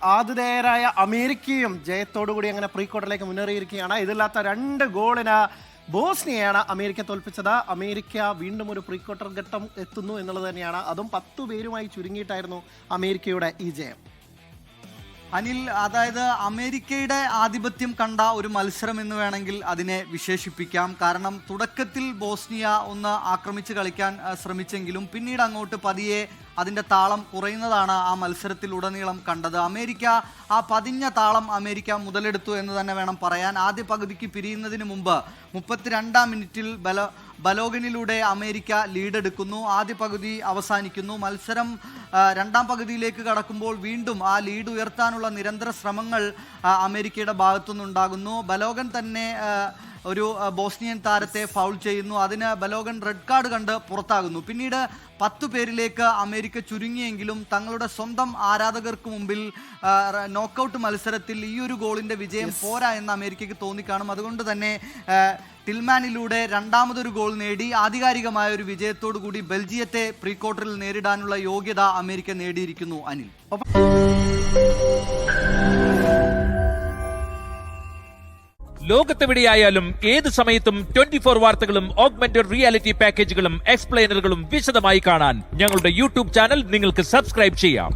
ആതിഥേയരായ അമേരിക്കയും ജയത്തോടുകൂടി അങ്ങനെ പ്രീ ക്വാർട്ടറിലേക്ക് മുന്നേറിയിരിക്കുകയാണ്. ഇതില്ലാത്ത 2 ഗോളിന് ബോസ്നിയയാണ് അമേരിക്ക തോൽപ്പിച്ചത്. അമേരിക്ക വീണ്ടും ഒരു പ്രീ ക്വാർട്ടർ ഘട്ടം എത്തുന്നു എന്നുള്ളത് തന്നെയാണ്. അതും 10 പേരുമായി ചുരുങ്ങിയിട്ടായിരുന്നു അമേരിക്കയുടെ ഈ ജയം. അനിൽ, അതായത് അമേരിക്കയുടെ ആധിപത്യം കണ്ട ഒരു മത്സരം എന്ന് വേണമെങ്കിൽ അതിനെ വിശേഷിപ്പിക്കാം. കാരണം തുടക്കത്തിൽ ബോസ്നിയ ഒന്ന് ആക്രമിച്ച് കളിക്കാൻ ശ്രമിച്ചെങ്കിലും പിന്നീട് അങ്ങോട്ട് പതിയെ അതിൻ്റെ താളം കുറയുന്നതാണ് ആ മത്സരത്തിലുടനീളം കണ്ടത്. അമേരിക്ക ആ പതിഞ്ഞ താളം അമേരിക്ക മുതലെടുത്തു എന്ന് തന്നെ വേണം പറയാൻ. ആദ്യ പകുതിക്ക് പിരിയുന്നതിന് മുമ്പ് 32-ാം മിനിറ്റിൽ ബലോഗനിലൂടെ അമേരിക്ക ലീഡെടുക്കുന്നു. ആദ്യ പകുതി അവസാനിക്കുന്നു. മത്സരം രണ്ടാം പകുതിയിലേക്ക് കടക്കുമ്പോൾ വീണ്ടും ആ ലീഡ് ഉയർത്താനുള്ള നിരന്തര ശ്രമങ്ങൾ അമേരിക്കയുടെ ഭാഗത്തുനിന്നുണ്ടാകുന്നു. ബലോഗൻ തന്നെ ഒരു ബോസ്നിയൻ താരത്തെ ഫൗൾ ചെയ്യുന്നു. അതിന് ബലോഗൻ റെഡ് കാർഡ് കണ്ട് പുറത്താകുന്നു. പിന്നീട് 10 പേരിലേക്ക് അമേരിക്ക ചുരുങ്ങിയെങ്കിലും തങ്ങളുടെ സ്വന്തം ആരാധകർക്ക് മുമ്പിൽ നോക്കൌട്ട് മത്സരത്തിൽ ഈ ഒരു ഗോളിൻ്റെ വിജയം പോരാ എന്ന് അമേരിക്കയ്ക്ക് തോന്നിക്കാണും. അതുകൊണ്ട് തന്നെ ടിൽമാനിലൂടെ രണ്ടാമതൊരു ഗോൾ നേടി ആധികാരികമായ ഒരു വിജയത്തോടു കൂടി ബെൽജിയത്തെ പ്രീ ക്വാർട്ടറിൽ നേരിടാനുള്ള യോഗ്യത അമേരിക്ക നേടിയിരിക്കുന്നു. അനിൽ, ലോകത്തെവിടെയായാലും ഏത് സമയത്തും 24 വാർത്തകളും ഓഗ്മെന്റഡ് റിയാലിറ്റി പാക്കേജുകളും എക്സ്പ്ലെയിനറുകളും വിശദമായി കാണാൻ ഞങ്ങളുടെ യൂട്യൂബ് ചാനൽ നിങ്ങൾക്ക് സബ്സ്ക്രൈബ് ചെയ്യാം.